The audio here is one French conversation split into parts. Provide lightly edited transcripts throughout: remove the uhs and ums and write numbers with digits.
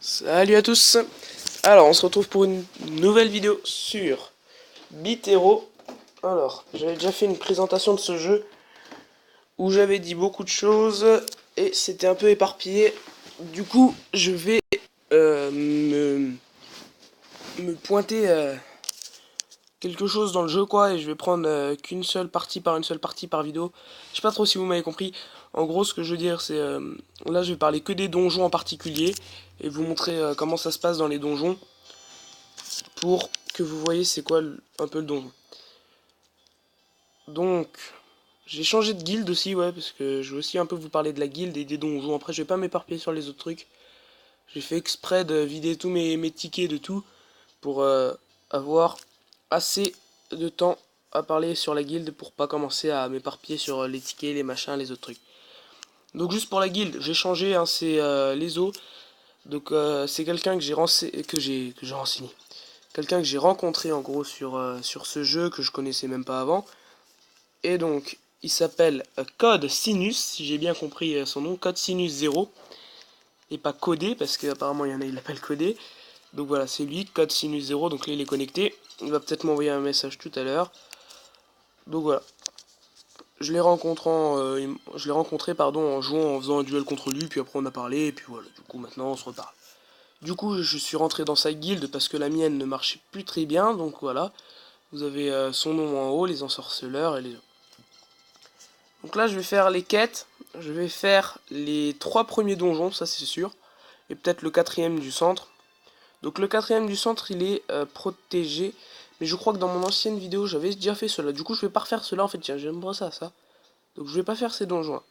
Salut à tous. Alors on se retrouve pour une nouvelle vidéo sur Beat Hero. Alors j'avais déjà fait une présentation de ce jeu où j'avais dit beaucoup de choses et c'était un peu éparpillé. Du coup je vais me pointer quelque chose dans le jeu quoi, et je vais prendre qu'une seule partie par une seule partie par vidéo. Je sais pas trop si vous m'avez compris. En gros ce que je veux dire c'est là je vais parler que des donjons en particulier et vous montrer comment ça se passe dans les donjons pour que vous voyez c'est quoi un peu le donjon. Donc j'ai changé de guilde aussi, ouais, parce que je veux aussi un peu vous parler de la guilde et des donjons. Après je vais pas m'éparpiller sur les autres trucs. J'ai fait exprès de vider tous mes tickets de tout pour avoir assez de temps à parler sur la guilde pour pas commencer à m'éparpiller sur les tickets, les machins, les autres trucs. Donc juste pour la guilde, j'ai changé, hein, c'est les os. Donc c'est quelqu'un que j'ai renseigné. Quelqu'un que j'ai rencontré en gros sur ce jeu que je connaissais même pas avant. Et donc il s'appelle Code Sinus, si j'ai bien compris son nom, Code Sinus 0. Et pas Codé, parce qu'apparemment il y en a qui l'appellent Codé. Donc voilà, c'est lui, Code Sinus 0, donc là il est connecté. Il va peut-être m'envoyer un message tout à l'heure. Donc voilà. Je l'ai rencontré en jouant, en faisant un duel contre lui, puis après on a parlé, et puis voilà, du coup maintenant on se reparle. Du coup je suis rentré dans sa guilde parce que la mienne ne marchait plus très bien, donc voilà. Vous avez son nom en haut, les ensorceleurs et les autres. Donc là je vais faire les quêtes, je vais faire les 3 premiers donjons, ça c'est sûr, et peut-être le 4ème du centre. Donc le 4ème du centre il est protégé, mais je crois que dans mon ancienne vidéo j'avais déjà fait cela. Du coup je vais pas refaire cela en fait, tiens j'aime ça. Donc je vais pas faire ces donjons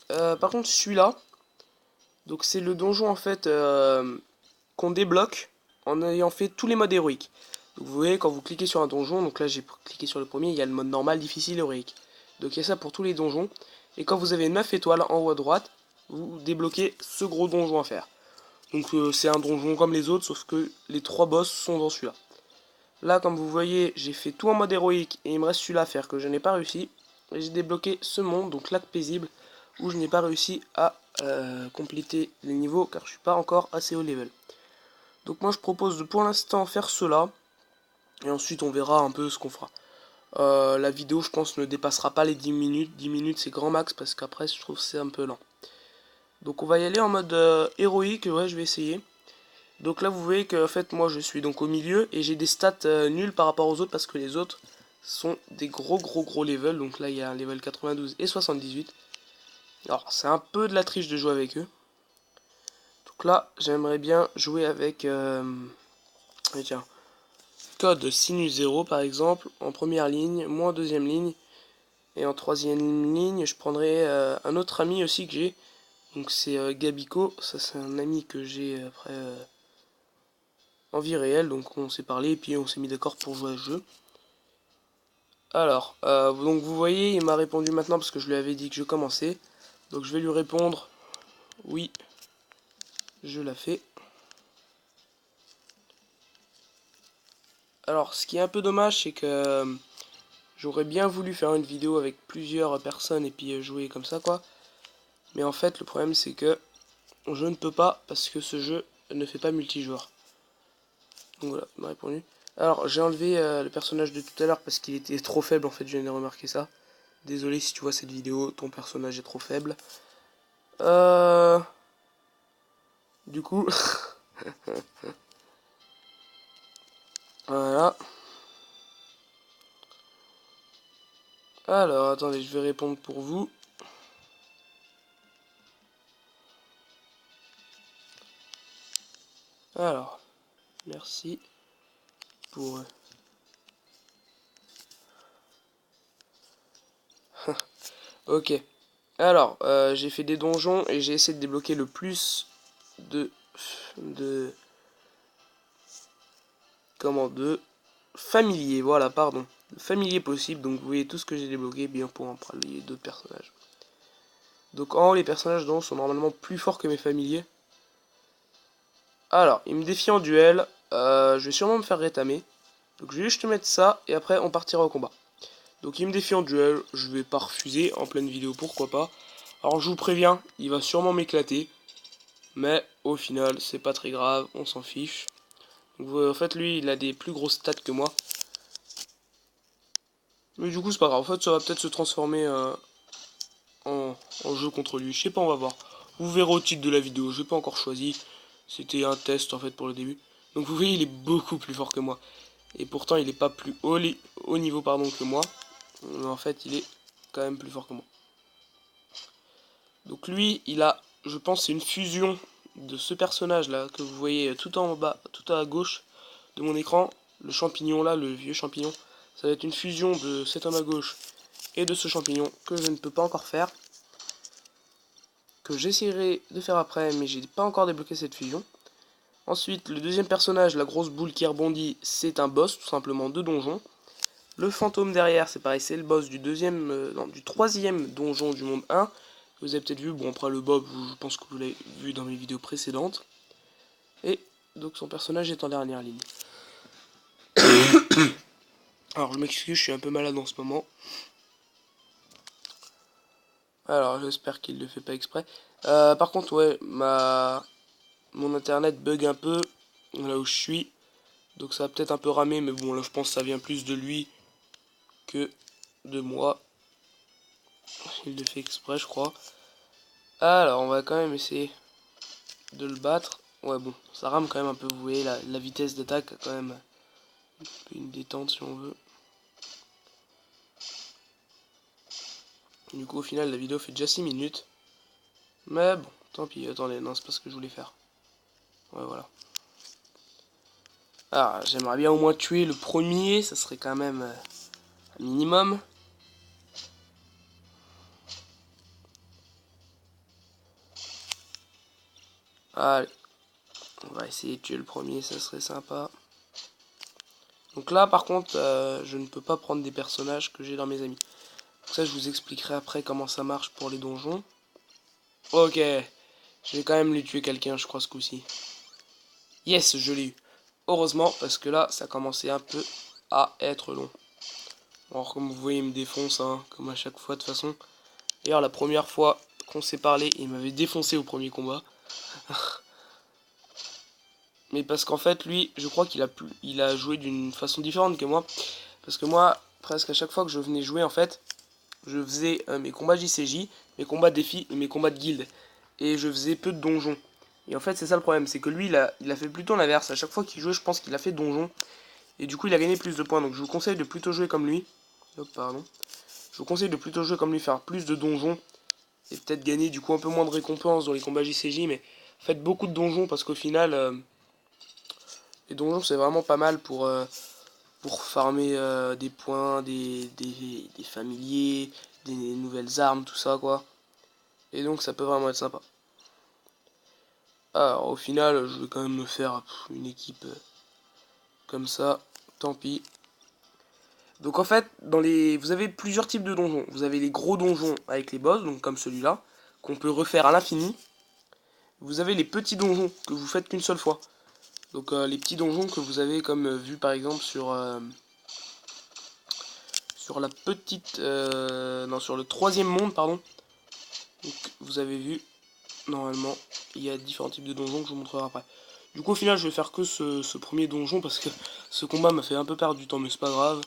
là. Par contre celui-là, donc c'est le donjon en fait qu'on débloque en ayant fait tous les modes héroïques. Donc vous voyez quand vous cliquez sur un donjon, donc là j'ai cliqué sur le premier, il y a le mode normal, difficile, héroïque. Donc il y a ça pour tous les donjons. Et quand vous avez 9 étoiles en haut à droite, vous débloquez ce gros donjon à faire. Donc c'est un donjon comme les autres, sauf que les 3 boss sont dans celui-là. Là, comme vous voyez, j'ai fait tout en mode héroïque et il me reste celui-là à faire que je n'ai pas réussi. Et j'ai débloqué ce monde, donc lac paisible, où je n'ai pas réussi à compléter les niveaux car je suis pas encore assez haut level. Donc moi je propose de pour l'instant faire cela. Et ensuite on verra un peu ce qu'on fera. La vidéo je pense ne dépassera pas les 10 minutes. 10 minutes c'est grand max parce qu'après je trouve que c'est un peu lent. Donc on va y aller en mode héroïque, ouais je vais essayer. Donc là vous voyez que en fait moi je suis donc au milieu et j'ai des stats nulles par rapport aux autres parce que les autres sont des gros levels. Donc là il y a un level 92 et 78. Alors c'est un peu de la triche de jouer avec eux. Donc là j'aimerais bien jouer avec tiens, Code Sinus 0 par exemple en première ligne, moi en deuxième ligne. Et en troisième ligne je prendrai un autre ami aussi que j'ai. Donc c'est Gabico, ça c'est un ami que j'ai après en vie réelle, donc on s'est parlé et puis on s'est mis d'accord pour jouer à ce jeu. Alors, donc vous voyez, il m'a répondu maintenant parce que je lui avais dit que je commençais. Donc je vais lui répondre, oui, je la fais. Alors, ce qui est un peu dommage, c'est que j'aurais bien voulu faire une vidéo avec plusieurs personnes et puis jouer comme ça, quoi. Mais en fait, le problème, c'est que je ne peux pas parce que ce jeu ne fait pas multijoueur. Donc voilà, il m'a répondu. Alors, j'ai enlevé le personnage de tout à l'heure parce qu'il était trop faible, en fait, je viens de remarquer ça. Désolé si tu vois cette vidéo, ton personnage est trop faible. Du coup, voilà. Alors, attendez, je vais répondre pour vous. Alors, merci pour... Ok. Alors, j'ai fait des donjons et j'ai essayé de débloquer le plus de... Comment de... familiers, voilà, pardon. Familiers possible, donc vous voyez tout ce que j'ai débloqué, bien pour en parler d'autres personnages. Donc en haut, les personnages dont sont normalement plus forts que mes familiers. Alors, il me défie en duel, je vais sûrement me faire rétamer. Donc je vais juste te mettre ça, et après on partira au combat. Donc il me défie en duel, je vais pas refuser en pleine vidéo, pourquoi pas. Alors je vous préviens, il va sûrement m'éclater. Mais au final, c'est pas très grave, on s'en fiche. Donc, en fait, lui, il a des plus grosses stats que moi. Mais du coup, c'est pas grave. En fait, ça va peut-être se transformer en jeu contre lui. Je sais pas, on va voir. Vous verrez au titre de la vidéo. J'ai pas encore choisi. C'était un test en fait pour le début. Donc vous voyez, il est beaucoup plus fort que moi. Et pourtant, il est pas plus haut niveau pardon, que moi. Mais en fait, il est quand même plus fort que moi. Donc lui, il a, je pense, c'est une fusion de ce personnage là que vous voyez tout en bas, tout à gauche de mon écran. Le champignon là, le vieux champignon. Ça va être une fusion de cet homme à gauche et de ce champignon que je ne peux pas encore faire. Que j'essaierai de faire après, mais j'ai pas encore débloqué cette fusion. Ensuite, le deuxième personnage, la grosse boule qui rebondit, c'est un boss, tout simplement, de donjon. Le fantôme derrière, c'est pareil, c'est le boss du du troisième donjon du monde 1. Vous avez peut-être vu, bon après le Bob, je pense que vous l'avez vu dans mes vidéos précédentes. Et donc son personnage est en dernière ligne. Alors je m'excuse, je suis un peu malade en ce moment. Alors j'espère qu'il ne le fait pas exprès. Par contre, ouais, mon internet bug un peu là où je suis. Donc ça va peut-être un peu ramer, mais bon là je pense que ça vient plus de lui que de moi. Il le fait exprès, je crois. Alors, on va quand même essayer de le battre. Ouais, bon, ça rame quand même un peu. Vous voyez, la vitesse d'attaque, quand même une détente si on veut. Du coup, au final, la vidéo fait déjà 6 minutes. Mais bon, tant pis. Attendez, non, c'est pas ce que je voulais faire. Ouais, voilà. Ah, j'aimerais bien au moins tuer le premier. Ça serait quand même un minimum. Allez, on va essayer de tuer le premier, ça serait sympa. Donc là, par contre, je ne peux pas prendre des personnages que j'ai dans mes amis. Donc ça, je vous expliquerai après comment ça marche pour les donjons. Ok, je vais quand même lui tuer quelqu'un, je crois, ce coup-ci. Yes, je l'ai eu. Heureusement, parce que là, ça commençait un peu à être long. Alors, comme vous voyez, il me défonce, hein, comme à chaque fois, de toute façon. D'ailleurs, la première fois qu'on s'est parlé, il m'avait défoncé au premier combat. Mais parce qu'en fait, lui, je crois il a joué d'une façon différente que moi. Parce que moi, presque à chaque fois que je venais jouer, en fait, je faisais mes combats JCJ, mes combats défis et mes combats de guilde. Et je faisais peu de donjons. Et en fait, c'est ça le problème, c'est que lui, il a fait plutôt l'inverse. À chaque fois qu'il jouait, je pense qu'il a fait donjon. Et du coup, il a gagné plus de points. Donc je vous conseille de plutôt jouer comme lui. Hop, pardon. Je vous conseille de plutôt jouer comme lui, faire plus de donjons. Et peut-être gagner du coup un peu moins de récompenses dans les combats JCJ. Mais faites beaucoup de donjons parce qu'au final, les donjons, c'est vraiment pas mal pour farmer des points, des familiers, des nouvelles armes, tout ça quoi. Et donc ça peut vraiment être sympa. Alors au final, je vais quand même me faire une équipe comme ça, tant pis. Donc en fait, vous avez plusieurs types de donjons. Vous avez les gros donjons avec les boss, donc comme celui-là, qu'on peut refaire à l'infini. Vous avez les petits donjons que vous faites qu'une seule fois. Donc les petits donjons que vous avez comme vu par exemple sur la petite... non, sur le troisième monde, pardon. Donc vous avez vu, normalement, il y a différents types de donjons que je vous montrerai après. Du coup au final je vais faire que ce premier donjon parce que ce combat m'a fait un peu perdre du temps, mais c'est pas grave.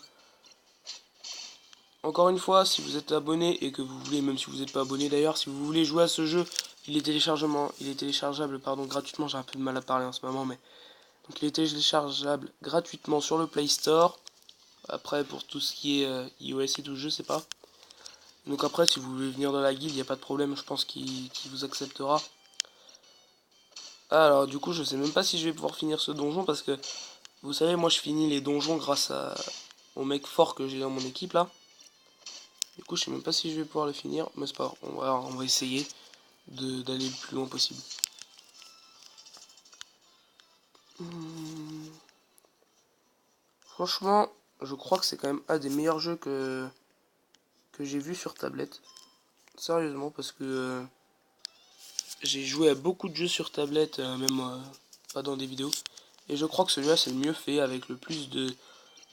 Encore une fois, si vous êtes abonné et que vous voulez, même si vous n'êtes pas abonné d'ailleurs, si vous voulez jouer à ce jeu, il est téléchargeable gratuitement, j'ai un peu de mal à parler en ce moment, mais donc il est téléchargeable gratuitement sur le Play Store. Après pour tout ce qui est iOS et tout, je sais pas. Donc après si vous voulez venir dans la guilde, il n'y a pas de problème, je pense qu'il vous acceptera. Alors du coup je sais même pas si je vais pouvoir finir ce donjon parce que vous savez moi je finis les donjons grâce au mec fort que j'ai dans mon équipe là. Du coup, je sais même pas si je vais pouvoir le finir, mais c'est pas grave. On va essayer d'aller le plus loin possible. Franchement, je crois que c'est quand même un des meilleurs jeux que j'ai vu sur tablette. Sérieusement, parce que j'ai joué à beaucoup de jeux sur tablette, même pas dans des vidéos. Et je crois que celui-là, c'est le mieux fait, avec le plus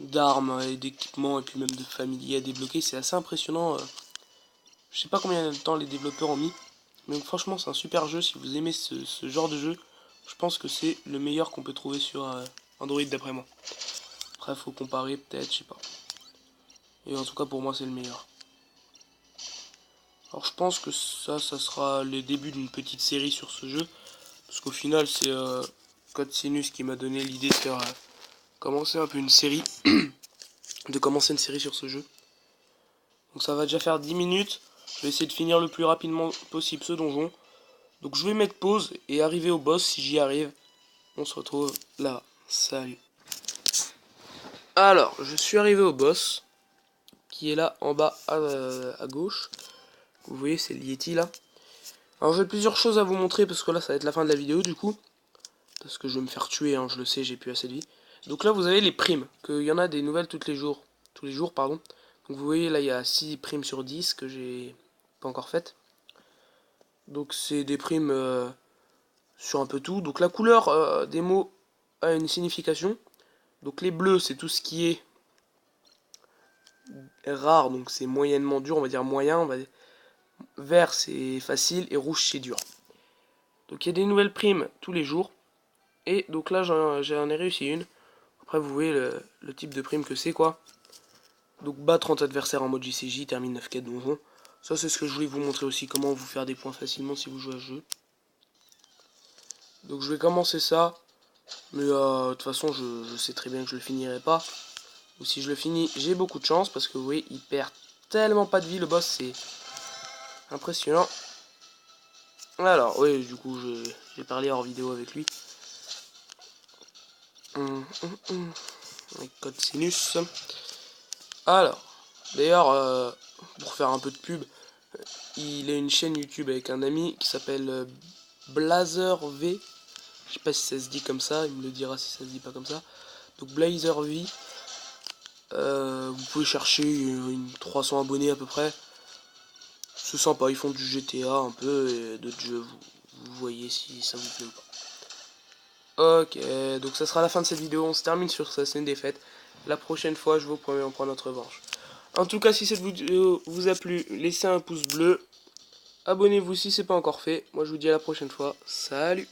d'armes et d'équipements, et puis même de familiers à débloquer. C'est assez impressionnant. Je sais pas combien de temps les développeurs ont mis. Mais franchement, c'est un super jeu. Si vous aimez ce genre de jeu, je pense que c'est le meilleur qu'on peut trouver sur Android d'après moi. Après, faut comparer peut-être, je sais pas. Et en tout cas, pour moi, c'est le meilleur. Alors, je pense que ça sera le début d'une petite série sur ce jeu. Parce qu'au final, c'est CodeSinus qui m'a donné l'idée de faire commencer un peu une série. De commencer une série sur ce jeu. Donc, ça va déjà faire 10 minutes. Je vais essayer de finir le plus rapidement possible ce donjon. Donc, je vais mettre pause et arriver au boss si j'y arrive. On se retrouve là. Salut. Alors, je suis arrivé au boss. Qui est là en bas à gauche. Vous voyez, c'est le Yeti là. Alors j'ai plusieurs choses à vous montrer parce que là ça va être la fin de la vidéo du coup. Parce que je vais me faire tuer, hein, je le sais, j'ai plus assez de vie. Donc là vous avez les primes, qu'il y en a des nouvelles tous les jours, pardon. Donc vous voyez là il y a 6 primes sur 10 que j'ai pas encore faites. Donc c'est des primes sur un peu tout. Donc la couleur des mots a une signification. Donc les bleus c'est tout ce qui est rare, donc c'est moyennement dur, on va dire moyen, on va dire. Vert c'est facile et rouge c'est dur. Donc il y a des nouvelles primes tous les jours. Et donc là j'en ai réussi une. Après vous voyez le type de prime que c'est quoi. Donc bat 30 adversaires en mode JCJ, termine 9 quêtes donjon. Ça c'est ce que je voulais vous montrer aussi, comment vous faire des points facilement si vous jouez à ce jeu. Donc je vais commencer ça. Mais de toute façon je sais très bien que je le finirai pas. Ou si je le finis j'ai beaucoup de chance parce que vous voyez il perd tellement pas de vie le boss, c'est impressionnant. Alors oui du coup j'ai parlé hors vidéo avec lui. Avec CodeSinus. Alors, d'ailleurs, pour faire un peu de pub, il a une chaîne YouTube avec un ami qui s'appelle BlazerV. Je sais pas si ça se dit comme ça, il me le dira si ça se dit pas comme ça. Donc BlazerV. Vous pouvez chercher une 300 abonnés à peu près. C'est sympa, ils font du GTA un peu et d'autres jeux. Vous voyez si ça vous plaît ou pas. Ok, donc ça sera la fin de cette vidéo. On se termine sur ça, c'est une défaite. La prochaine fois, je vous promets, on prend notre revanche. En tout cas, si cette vidéo vous a plu, laissez un pouce bleu. Abonnez-vous si c'est pas encore fait. Moi, je vous dis à la prochaine fois. Salut!